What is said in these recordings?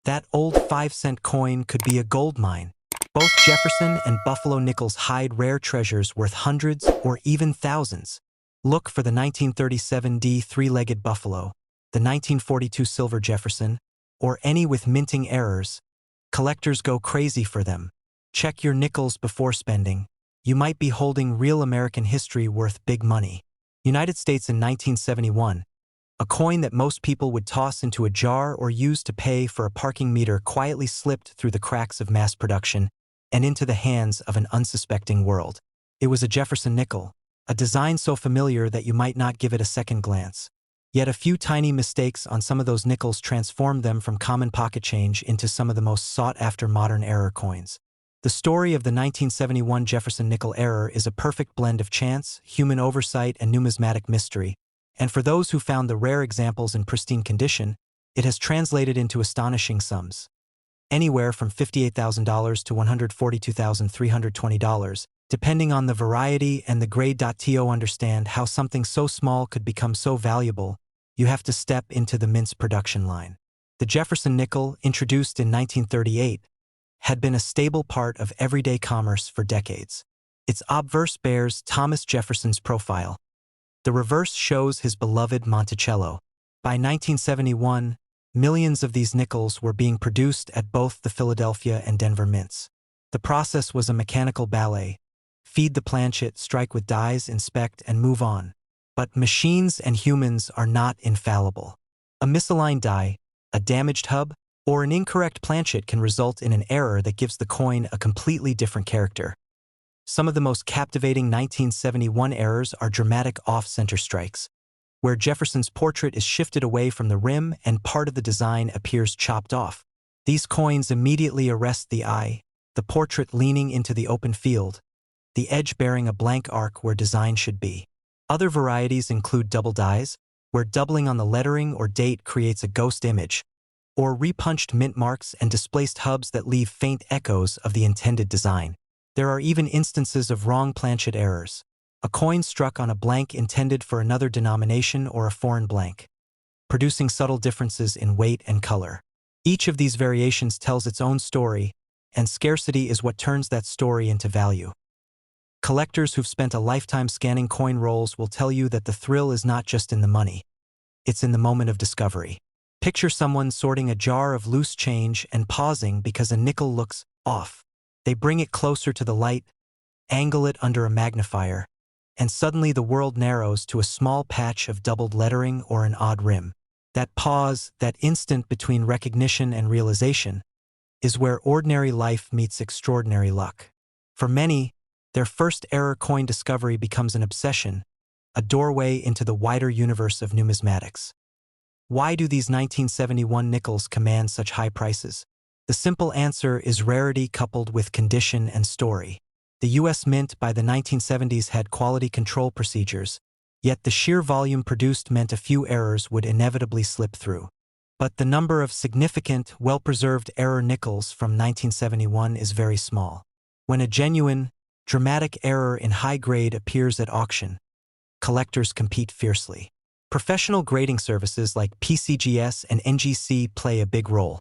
That old 5-cent coin could be a gold mine. Both Jefferson and Buffalo nickels hide rare treasures worth hundreds or even thousands. Look for the 1937 D three-legged buffalo, the 1942 silver Jefferson, or any with minting errors. Collectors go crazy for them. Check your nickels before spending. You might be holding real American history worth big money. United States in 1971. A coin that most people would toss into a jar or use to pay for a parking meter quietly slipped through the cracks of mass production and into the hands of an unsuspecting world. It was a Jefferson nickel, a design so familiar that you might not give it a second glance. Yet a few tiny mistakes on some of those nickels transformed them from common pocket change into some of the most sought-after modern error coins. The story of the 1971 Jefferson nickel error is a perfect blend of chance, human oversight, and numismatic mystery, and for those who found the rare examples in pristine condition, it has translated into astonishing sums. Anywhere from $58,000 to $142,320, depending on the variety and the grade. To understand how something so small could become so valuable, you have to step into the mint's production line. The Jefferson nickel, introduced in 1938, had been a stable part of everyday commerce for decades. Its obverse bears Thomas Jefferson's profile. The reverse shows his beloved Monticello. By 1971, millions of these nickels were being produced at both the Philadelphia and Denver mints. The process was a mechanical ballet. Feed the planchet, strike with dies, inspect, and move on. But machines and humans are not infallible. A misaligned die, a damaged hub, or an incorrect planchet can result in an error that gives the coin a completely different character. Some of the most captivating 1971 errors are dramatic off-center strikes, where Jefferson's portrait is shifted away from the rim and part of the design appears chopped off. These coins immediately arrest the eye, the portrait leaning into the open field, the edge bearing a blank arc where design should be. Other varieties include double dies, where doubling on the lettering or date creates a ghost image, or repunched mint marks and displaced hubs that leave faint echoes of the intended design. There are even instances of wrong planchet errors, a coin struck on a blank intended for another denomination or a foreign blank, producing subtle differences in weight and color. Each of these variations tells its own story, and scarcity is what turns that story into value. Collectors who've spent a lifetime scanning coin rolls will tell you that the thrill is not just in the money. It's in the moment of discovery. Picture someone sorting a jar of loose change and pausing because a nickel looks off. They bring it closer to the light, angle it under a magnifier, and suddenly the world narrows to a small patch of doubled lettering or an odd rim. That pause, that instant between recognition and realization, is where ordinary life meets extraordinary luck. For many, their first error coin discovery becomes an obsession, a doorway into the wider universe of numismatics. Why do these 1971 nickels command such high prices? The simple answer is rarity coupled with condition and story. The U.S. Mint by the 1970s had quality control procedures, yet the sheer volume produced meant a few errors would inevitably slip through. But the number of significant, well-preserved error nickels from 1971 is very small. When a genuine, dramatic error in high grade appears at auction, collectors compete fiercely. Professional grading services like PCGS and NGC play a big role.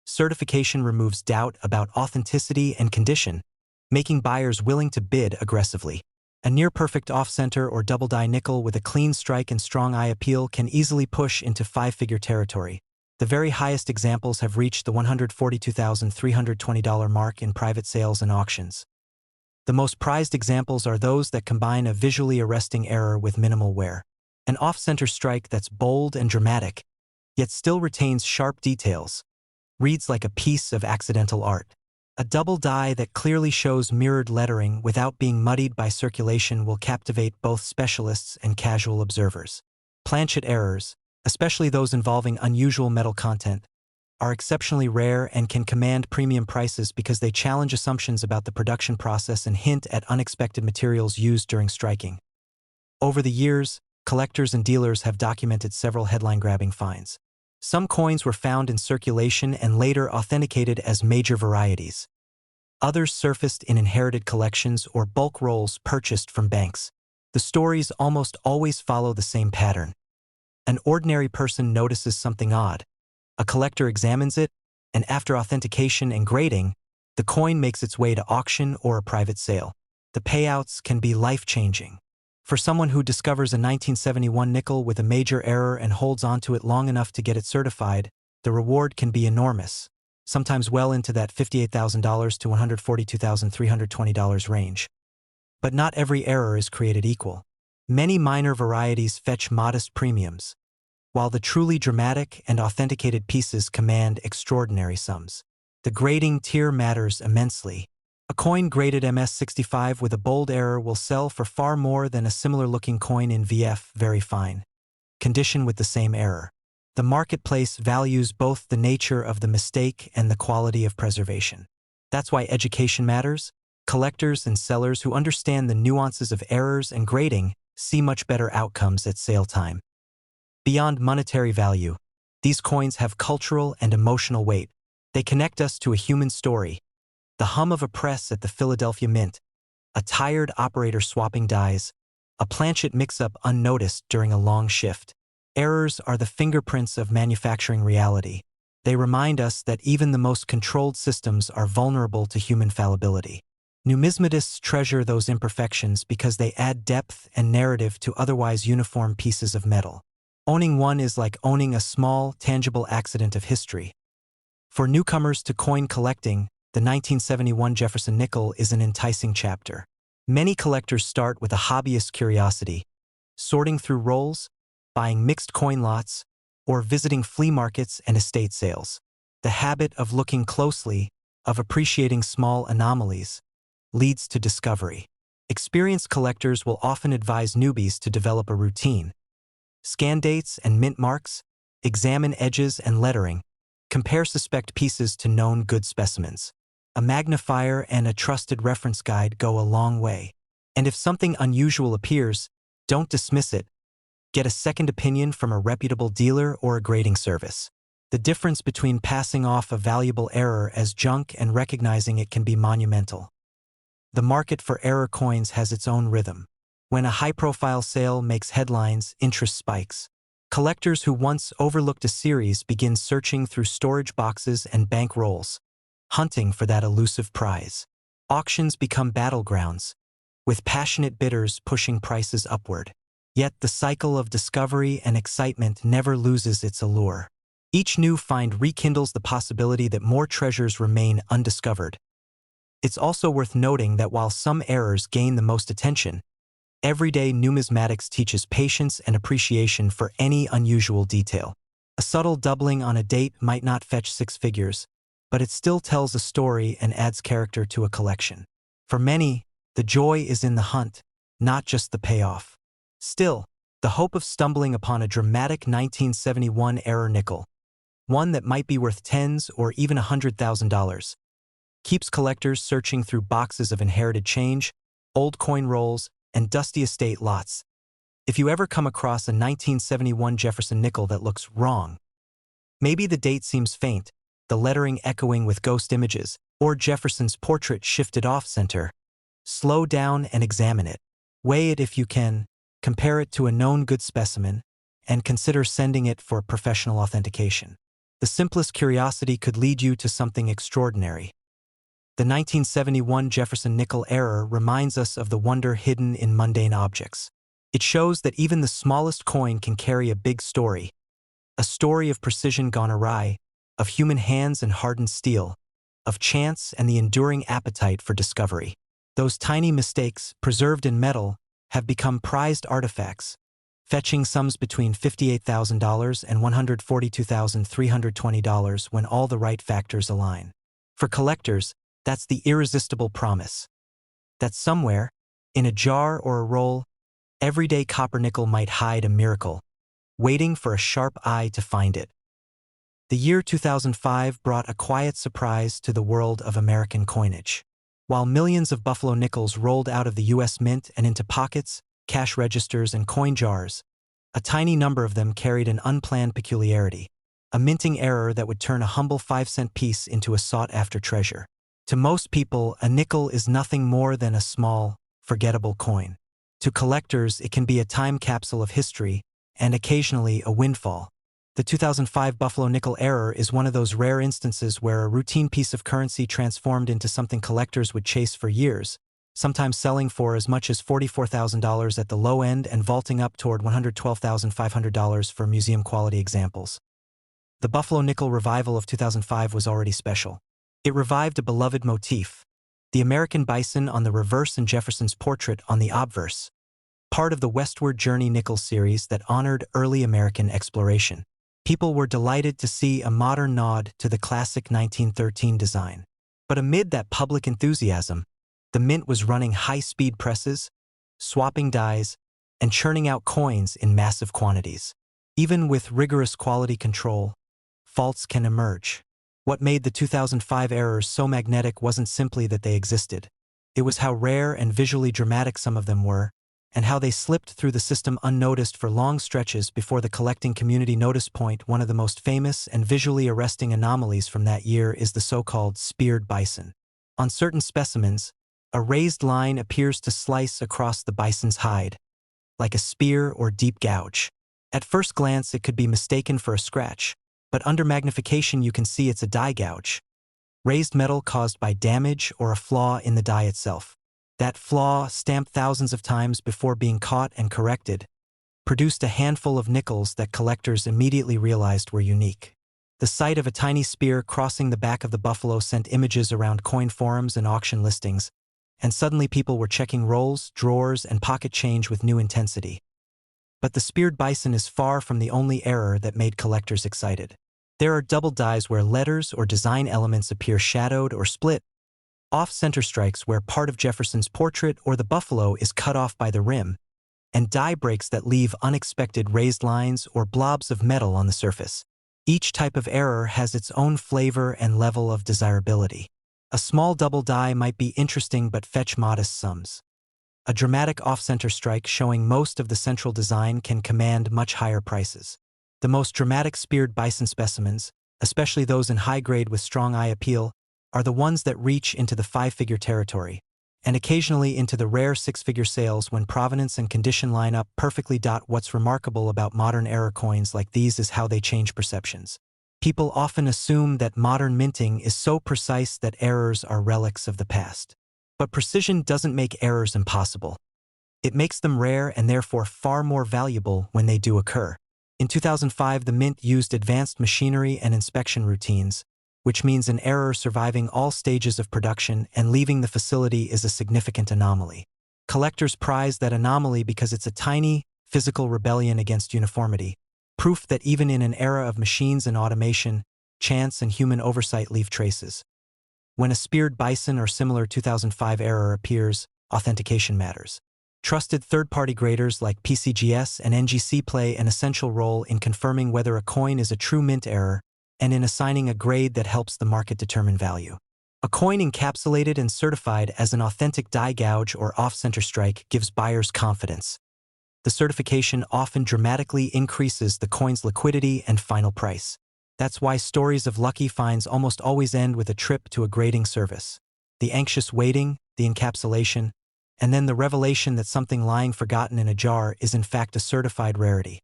Certification removes doubt about authenticity and condition, making buyers willing to bid aggressively. A near-perfect off-center or double-die nickel with a clean strike and strong eye appeal can easily push into five-figure territory. The very highest examples have reached the $142,320 mark in private sales and auctions. The most prized examples are those that combine a visually arresting error with minimal wear. An off-center strike that's bold and dramatic, yet still retains sharp details, reads like a piece of accidental art. A double die that clearly shows mirrored lettering without being muddied by circulation will captivate both specialists and casual observers. Planchet errors, especially those involving unusual metal content, are exceptionally rare and can command premium prices because they challenge assumptions about the production process and hint at unexpected materials used during striking. Over the years, collectors and dealers have documented several headline-grabbing finds. Some coins were found in circulation and later authenticated as major varieties. Others surfaced in inherited collections or bulk rolls purchased from banks. The stories almost always follow the same pattern. An ordinary person notices something odd. A collector examines it, and after authentication and grading, the coin makes its way to auction or a private sale. The payouts can be life-changing. For someone who discovers a 1971 nickel with a major error and holds onto it long enough to get it certified, the reward can be enormous, sometimes well into that $58,000 to $142,320 range. But not every error is created equal. Many minor varieties fetch modest premiums, while the truly dramatic and authenticated pieces command extraordinary sums. The grading tier matters immensely. A coin graded MS65 with a bold error will sell for far more than a similar-looking coin in VF very fine condition with the same error. The marketplace values both the nature of the mistake and the quality of preservation. That's why education matters. Collectors and sellers who understand the nuances of errors and grading see much better outcomes at sale time. Beyond monetary value, these coins have cultural and emotional weight. They connect us to a human story. The hum of a press at the Philadelphia Mint, a tired operator swapping dies, a planchet mix-up unnoticed during a long shift. Errors are the fingerprints of manufacturing reality. They remind us that even the most controlled systems are vulnerable to human fallibility. Numismatists treasure those imperfections because they add depth and narrative to otherwise uniform pieces of metal. Owning one is like owning a small, tangible accident of history. For newcomers to coin collecting, the 1971 Jefferson Nickel is an enticing chapter. Many collectors start with a hobbyist curiosity, sorting through rolls, buying mixed coin lots, or visiting flea markets and estate sales. The habit of looking closely, of appreciating small anomalies, leads to discovery. Experienced collectors will often advise newbies to develop a routine. Scan dates and mint marks, examine edges and lettering, compare suspect pieces to known good specimens. A magnifier and a trusted reference guide go a long way. And if something unusual appears, don't dismiss it. Get a second opinion from a reputable dealer or a grading service. The difference between passing off a valuable error as junk and recognizing it can be monumental. The market for error coins has its own rhythm. When a high-profile sale makes headlines, interest spikes. Collectors who once overlooked a series begin searching through storage boxes and bank rolls, hunting for that elusive prize. Auctions become battlegrounds, with passionate bidders pushing prices upward. Yet the cycle of discovery and excitement never loses its allure. Each new find rekindles the possibility that more treasures remain undiscovered. It's also worth noting that while some errors gain the most attention, everyday numismatics teaches patience and appreciation for any unusual detail. A subtle doubling on a date might not fetch six figures, but it still tells a story and adds character to a collection. For many, the joy is in the hunt, not just the payoff. Still, the hope of stumbling upon a dramatic 1971 error nickel, one that might be worth tens or even $100,000, keeps collectors searching through boxes of inherited change, old coin rolls, and dusty estate lots. If you ever come across a 1971 Jefferson nickel that looks wrong, maybe the date seems faint, the lettering echoing with ghost images, or Jefferson's portrait shifted off-center, slow down and examine it. Weigh it if you can, compare it to a known good specimen, and consider sending it for professional authentication. The simplest curiosity could lead you to something extraordinary. The 1971 Jefferson Nickel error reminds us of the wonder hidden in mundane objects. It shows that even the smallest coin can carry a big story, a story of precision gone awry, of human hands and hardened steel, of chance and the enduring appetite for discovery. Those tiny mistakes, preserved in metal, have become prized artifacts, fetching sums between $58,000 and $142,320 when all the right factors align. For collectors, that's the irresistible promise that somewhere, in a jar or a roll, everyday copper nickel might hide a miracle, waiting for a sharp eye to find it. The year 2005 brought a quiet surprise to the world of American coinage. While millions of Buffalo nickels rolled out of the U.S. Mint and into pockets, cash registers, and coin jars, a tiny number of them carried an unplanned peculiarity, a minting error that would turn a humble 5-cent piece into a sought-after treasure. To most people, a nickel is nothing more than a small, forgettable coin. To collectors, it can be a time capsule of history and occasionally a windfall. The 2005 Buffalo nickel error is one of those rare instances where a routine piece of currency transformed into something collectors would chase for years, sometimes selling for as much as $44,000 at the low end and vaulting up toward $112,500 for museum-quality examples. The Buffalo nickel revival of 2005 was already special. It revived a beloved motif, the American bison on the reverse and Jefferson's portrait on the obverse, part of the Westward Journey nickel series that honored early American exploration. People were delighted to see a modern nod to the classic 1913 design. But amid that public enthusiasm, the mint was running high-speed presses, swapping dies, and churning out coins in massive quantities. Even with rigorous quality control, faults can emerge. What made the 2005 errors so magnetic wasn't simply that they existed. It was how rare and visually dramatic some of them were, and how they slipped through the system unnoticed for long stretches before the collecting community noticed point. One of the most famous and visually arresting anomalies from that year is the so-called speared bison. On certain specimens, a raised line appears to slice across the bison's hide, like a spear or deep gouge. At first glance, it could be mistaken for a scratch, but under magnification you can see it's a die gouge. Raised metal caused by damage or a flaw in the die itself. That flaw, stamped thousands of times before being caught and corrected, produced a handful of nickels that collectors immediately realized were unique. The sight of a tiny spear crossing the back of the buffalo sent images around coin forums and auction listings, and suddenly people were checking rolls, drawers, and pocket change with new intensity. But the speared bison is far from the only error that made collectors excited. There are double dies where letters or design elements appear shadowed or split, off-center strikes where part of Jefferson's portrait or the buffalo is cut off by the rim, and die breaks that leave unexpected raised lines or blobs of metal on the surface. Each type of error has its own flavor and level of desirability. A small double die might be interesting but fetch modest sums. A dramatic off-center strike showing most of the central design can command much higher prices. The most dramatic speared bison specimens, especially those in high grade with strong eye appeal, are the ones that reach into the five-figure territory, and occasionally into the rare six-figure sales when provenance and condition line up perfectly. What's remarkable about modern error coins like these is how they change perceptions. People often assume that modern minting is so precise that errors are relics of the past. But precision doesn't make errors impossible. It makes them rare and therefore far more valuable when they do occur. In 2005, the mint used advanced machinery and inspection routines, which means an error surviving all stages of production and leaving the facility is a significant anomaly. Collectors prize that anomaly because it's a tiny, physical rebellion against uniformity, proof that even in an era of machines and automation, chance and human oversight leave traces. When a speared bison or similar 2005 error appears, authentication matters. Trusted third-party graders like PCGS and NGC play an essential role in confirming whether a coin is a true mint error and in assigning a grade that helps the market determine value. A coin encapsulated and certified as an authentic die gouge or off-center strike gives buyers confidence. The certification often dramatically increases the coin's liquidity and final price. That's why stories of lucky finds almost always end with a trip to a grading service. The anxious waiting, the encapsulation, and then the revelation that something lying forgotten in a jar is in fact a certified rarity.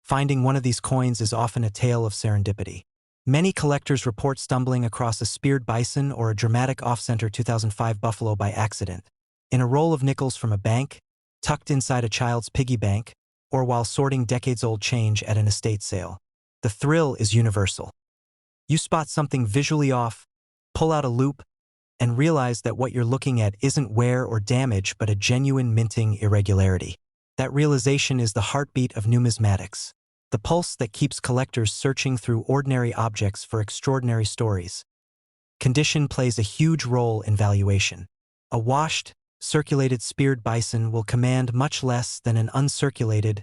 Finding one of these coins is often a tale of serendipity. Many collectors report stumbling across a speared bison or a dramatic off-center 2005 buffalo by accident, in a roll of nickels from a bank, tucked inside a child's piggy bank, or while sorting decades-old change at an estate sale. The thrill is universal. You spot something visually off, pull out a loop, and realize that what you're looking at isn't wear or damage but a genuine minting irregularity. That realization is the heartbeat of numismatics, the pulse that keeps collectors searching through ordinary objects for extraordinary stories. Condition plays a huge role in valuation. A washed, circulated speared bison will command much less than an uncirculated,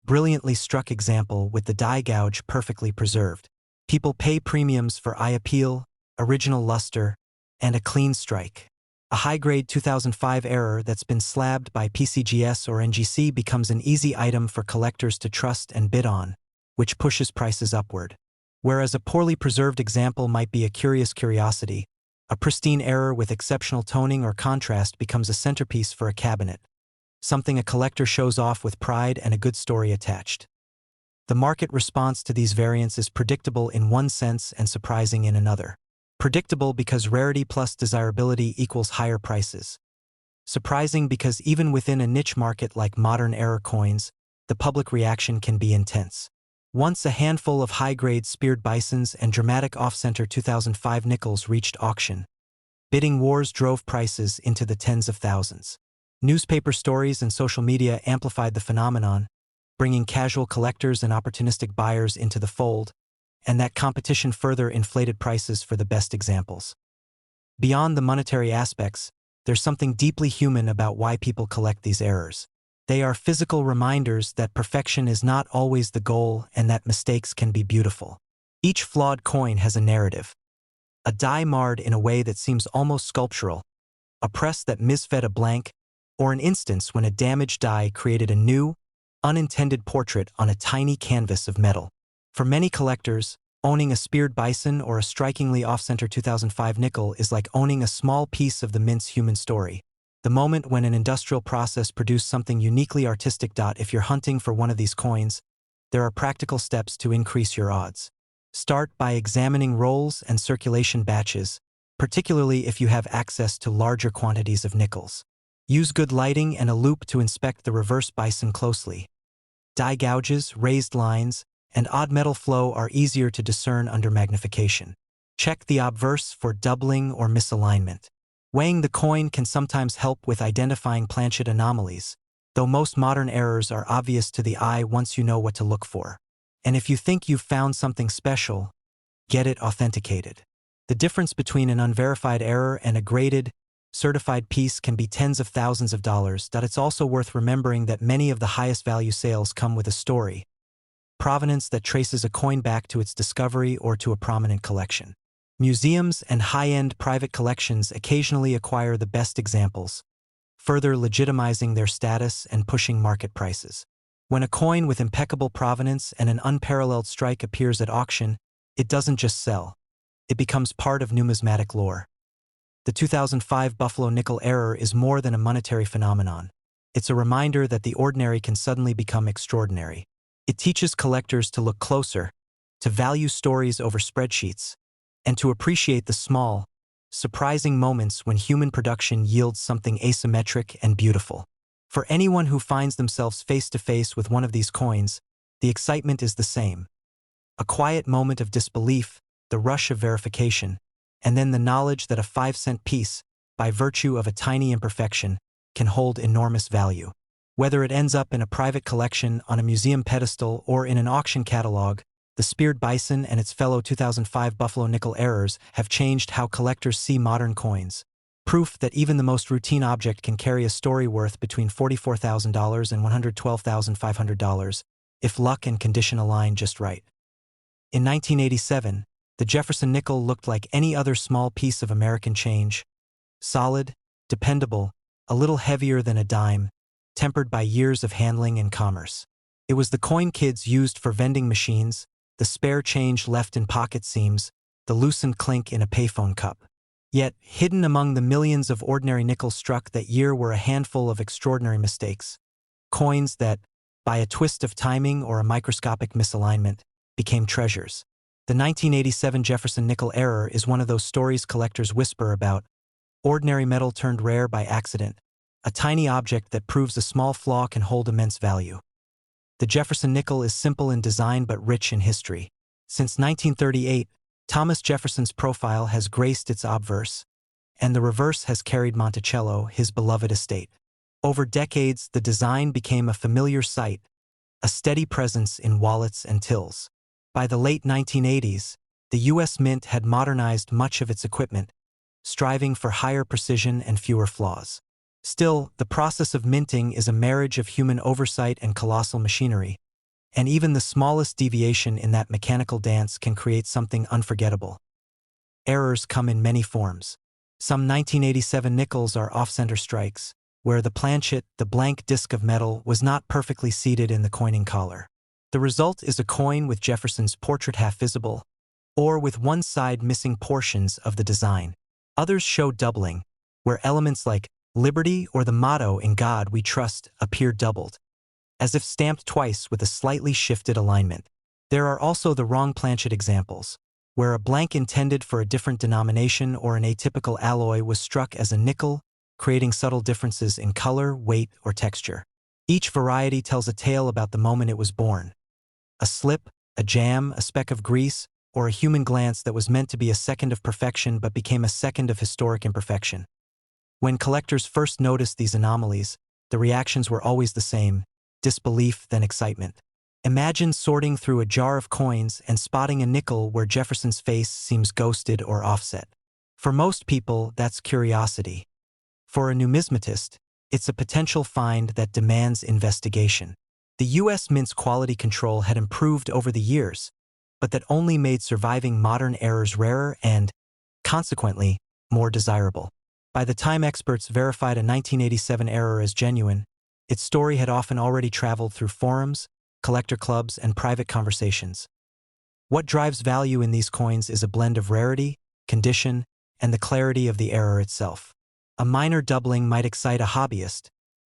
brilliantly struck example with the die gouge perfectly preserved. People pay premiums for eye appeal, original luster, and a clean strike. A high-grade 2005 error that's been slabbed by PCGS or NGC becomes an easy item for collectors to trust and bid on, which pushes prices upward. Whereas a poorly preserved example might be a curious curiosity, a pristine error with exceptional toning or contrast becomes a centerpiece for a cabinet, something a collector shows off with pride and a good story attached. The market response to these variants is predictable in one sense and surprising in another. Predictable because rarity plus desirability equals higher prices. Surprising because even within a niche market like modern era coins, the public reaction can be intense. Once a handful of high-grade speared bisons and dramatic off-center 2005 nickels reached auction, bidding wars drove prices into the tens of thousands. Newspaper stories and social media amplified the phenomenon, bringing casual collectors and opportunistic buyers into the fold, and that competition further inflated prices for the best examples. Beyond the monetary aspects, there's something deeply human about why people collect these errors. They are physical reminders that perfection is not always the goal and that mistakes can be beautiful. Each flawed coin has a narrative. A die marred in a way that seems almost sculptural, a press that misfed a blank, or an instance when a damaged die created a new, unintended portrait on a tiny canvas of metal. For many collectors, owning a speared bison or a strikingly off-center 2005 nickel is like owning a small piece of the mint's human story. The moment when an industrial process produced something uniquely artistic. If you're hunting for one of these coins, there are practical steps to increase your odds. Start by examining rolls and circulation batches, particularly if you have access to larger quantities of nickels. Use good lighting and a loupe to inspect the reverse bison closely. Die gouges, raised lines, and odd metal flow are easier to discern under magnification. Check the obverse for doubling or misalignment. Weighing the coin can sometimes help with identifying planchet anomalies, though most modern errors are obvious to the eye once you know what to look for. And if you think you've found something special, get it authenticated. The difference between an unverified error and a graded, certified piece can be tens of thousands of dollars. It's also worth remembering that many of the highest value sales come with a story, provenance that traces a coin back to its discovery or to a prominent collection. Museums and high-end private collections occasionally acquire the best examples, further legitimizing their status and pushing market prices. When a coin with impeccable provenance and an unparalleled strike appears at auction, it doesn't just sell. It becomes part of numismatic lore. The 2005 Buffalo nickel error is more than a monetary phenomenon. It's a reminder that the ordinary can suddenly become extraordinary. It teaches collectors to look closer, to value stories over spreadsheets, and to appreciate the small, surprising moments when human production yields something asymmetric and beautiful. For anyone who finds themselves face-to-face with one of these coins, the excitement is the same. A quiet moment of disbelief, the rush of verification, and then the knowledge that a 5-cent piece, by virtue of a tiny imperfection, can hold enormous value. Whether it ends up in a private collection, on a museum pedestal, or in an auction catalog, the speared bison and its fellow 2005 Buffalo nickel errors have changed how collectors see modern coins. Proof that even the most routine object can carry a story worth between $44,000 and $112,500, if luck and condition align just right. In 1987, the Jefferson Nickel looked like any other small piece of American change. Solid, dependable, a little heavier than a dime, tempered by years of handling and commerce. It was the coin kids used for vending machines, the spare change left in pocket seams, the loosened clink in a payphone cup. Yet, hidden among the millions of ordinary nickels struck that year were a handful of extraordinary mistakes. Coins that, by a twist of timing or a microscopic misalignment, became treasures. The 1987 Jefferson Nickel error is one of those stories collectors whisper about. Ordinary metal turned rare by accident, a tiny object that proves a small flaw can hold immense value. The Jefferson Nickel is simple in design but rich in history. Since 1938, Thomas Jefferson's profile has graced its obverse, and the reverse has carried Monticello, his beloved estate. Over decades, the design became a familiar sight, a steady presence in wallets and tills. By the late 1980s, the U.S. Mint had modernized much of its equipment, striving for higher precision and fewer flaws. Still, the process of minting is a marriage of human oversight and colossal machinery, and even the smallest deviation in that mechanical dance can create something unforgettable. Errors come in many forms. Some 1987 nickels are off-center strikes, where the planchet, the blank disc of metal, was not perfectly seated in the coining collar. The result is a coin with Jefferson's portrait half visible, or with one side missing portions of the design. Others show doubling, where elements like Liberty or the motto "In God We Trust" appear doubled. as if stamped twice with a slightly shifted alignment. There are also the wrong planchet examples, where a blank intended for a different denomination or an atypical alloy was struck as a nickel, creating subtle differences in color, weight, or texture. Each variety tells a tale about the moment it was born. A slip, a jam, a speck of grease, or a human glance that was meant to be a second of perfection but became a second of historic imperfection. When collectors first noticed these anomalies, the reactions were always the same: disbelief, then excitement. Imagine sorting through a jar of coins and spotting a nickel where Jefferson's face seems ghosted or offset. For most people, that's curiosity. For a numismatist, it's a potential find that demands investigation. The U.S. Mint's quality control had improved over the years, but that only made surviving modern errors rarer and, consequently, more desirable. By the time experts verified a 1987 error as genuine, its story had often already traveled through forums, collector clubs, and private conversations. What drives value in these coins is a blend of rarity, condition, and the clarity of the error itself. A minor doubling might excite a hobbyist,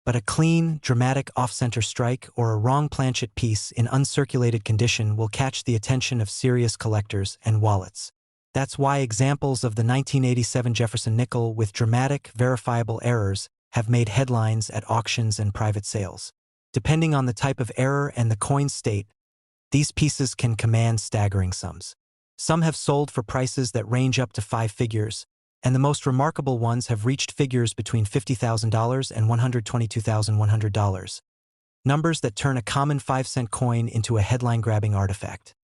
but a clean, dramatic off-center strike or a wrong planchet piece in uncirculated condition will catch the attention of serious collectors and wallets. That's why examples of the 1987 Jefferson Nickel with dramatic, verifiable errors have made headlines at auctions and private sales. Depending on the type of error and the coin's state, these pieces can command staggering sums. Some have sold for prices that range up to 5 figures, and the most remarkable ones have reached figures between $50,000 and $122,100. Numbers that turn a common 5-cent coin into a headline-grabbing artifact.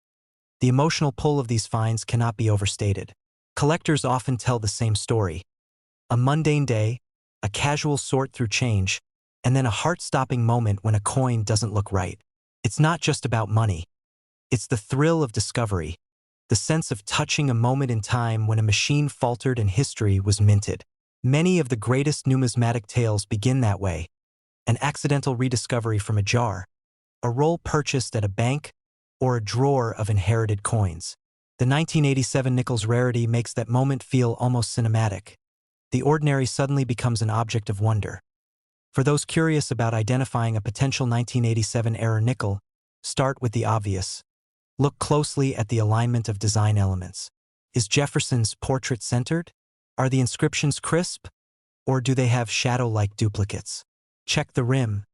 The emotional pull of these finds cannot be overstated. Collectors often tell the same story: a mundane day, a casual sort through change, and then a heart-stopping moment when a coin doesn't look right. It's not just about money. It's the thrill of discovery, the sense of touching a moment in time when a machine faltered and history was minted. Many of the greatest numismatic tales begin that way: an accidental rediscovery from a jar, a roll purchased at a bank, or a drawer of inherited coins. The 1987 nickel's rarity makes that moment feel almost cinematic. The ordinary suddenly becomes an object of wonder. For those curious about identifying a potential 1987 era nickel, start with the obvious. Look closely at the alignment of design elements. Is Jefferson's portrait centered? Are the inscriptions crisp? Or do they have shadow-like duplicates? Check the rim.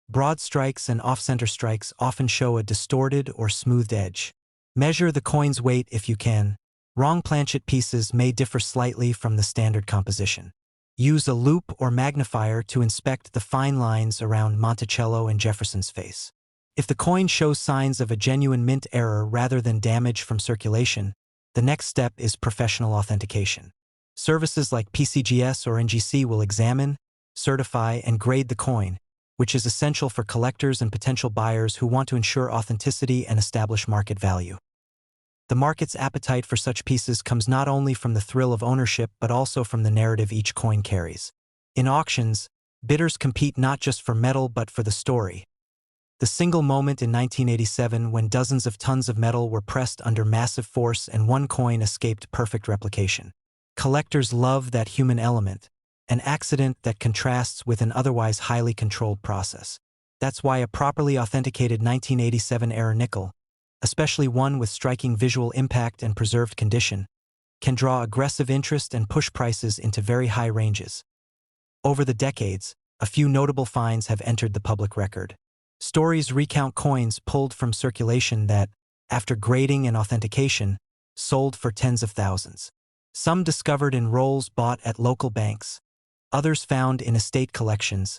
Broad strikes and off-center strikes often show a distorted or smoothed edge. Measure the coin's weight if you can. Wrong planchet pieces may differ slightly from the standard composition. Use a loupe or magnifier to inspect the fine lines around Monticello and Jefferson's face. If the coin shows signs of a genuine mint error rather than damage from circulation, the next step is professional authentication. Services like PCGS or NGC will examine, certify, and grade the coin, which is essential for collectors and potential buyers who want to ensure authenticity and establish market value. The market's appetite for such pieces comes not only from the thrill of ownership but also from the narrative each coin carries. In auctions, bidders compete not just for metal but for the story. The single moment in 1987 when dozens of tons of metal were pressed under massive force and one coin escaped perfect replication. Collectors love that human element, an accident that contrasts with an otherwise highly controlled process. That's why a properly authenticated 1987 era nickel, especially one with striking visual impact and preserved condition, can draw aggressive interest and push prices into very high ranges. Over the decades, a few notable finds have entered the public record. Stories recount coins pulled from circulation that, after grading and authentication, sold for tens of thousands. Some discovered in rolls bought at local banks, others found in estate collections,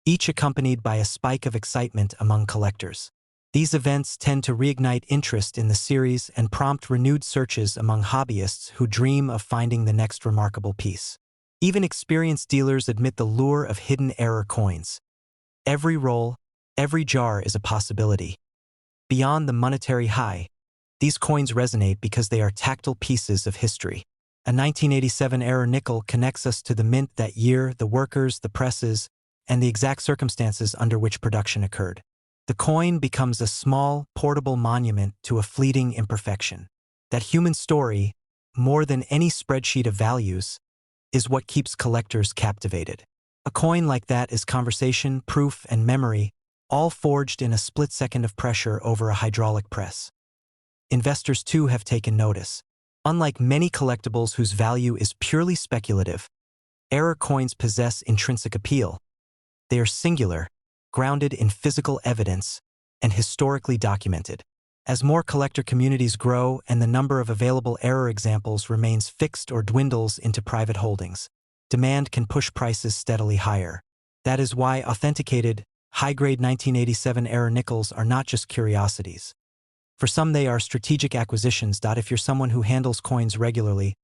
each accompanied by a spike of excitement among collectors. These events tend to reignite interest in the series and prompt renewed searches among hobbyists who dream of finding the next remarkable piece. Even experienced dealers admit the lure of hidden error coins. Every roll, every jar is a possibility. Beyond the monetary high, these coins resonate because they are tactile pieces of history. A 1987 era nickel connects us to the mint that year, the workers, the presses, and the exact circumstances under which production occurred. The coin becomes a small, portable monument to a fleeting imperfection. That human story, more than any spreadsheet of values, is what keeps collectors captivated. A coin like that is conversation, proof, and memory, all forged in a split second of pressure over a hydraulic press. Investors too have taken notice. Unlike many collectibles whose value is purely speculative, error coins possess intrinsic appeal. They are singular, grounded in physical evidence, and historically documented. As more collector communities grow and the number of available error examples remains fixed or dwindles into private holdings, demand can push prices steadily higher. That is why authenticated, high-grade 1987 error nickels are not just curiosities. For some they are strategic acquisitions. If you're someone who handles coins regularly,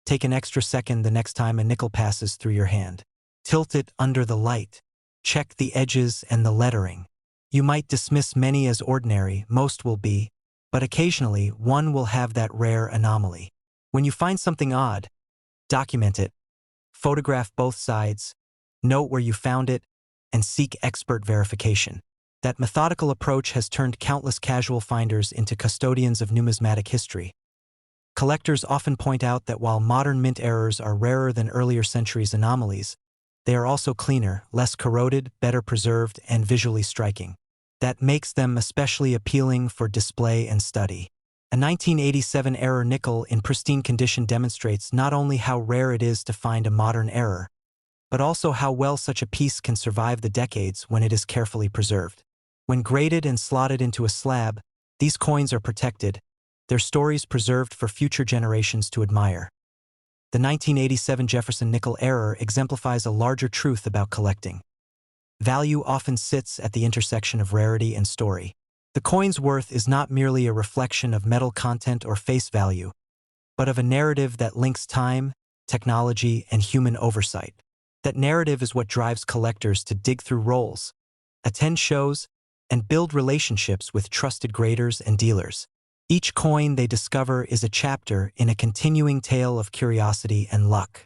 take an extra second the next time a nickel passes through your hand. Tilt it under the light. Check the edges and the lettering. You might dismiss many as ordinary, most will be, but occasionally one will have that rare anomaly. When you find something odd, document it. Photograph both sides, note where you found it, and seek expert verification. That methodical approach has turned countless casual finders into custodians of numismatic history. Collectors often point out that while modern mint errors are rarer than earlier centuries' anomalies, they are also cleaner, less corroded, better preserved, and visually striking. That makes them especially appealing for display and study. A 1987 error nickel in pristine condition demonstrates not only how rare it is to find a modern error, but also how well such a piece can survive the decades when it is carefully preserved. When graded and slotted into a slab, these coins are protected, their stories preserved for future generations to admire. The 1987 Jefferson Nickel error exemplifies a larger truth about collecting. Value often sits at the intersection of rarity and story. The coin's worth is not merely a reflection of metal content or face value, but of a narrative that links time, technology, and human oversight. That narrative is what drives collectors to dig through rolls, attend shows, and build relationships with trusted graders and dealers. Each coin they discover is a chapter in a continuing tale of curiosity and luck.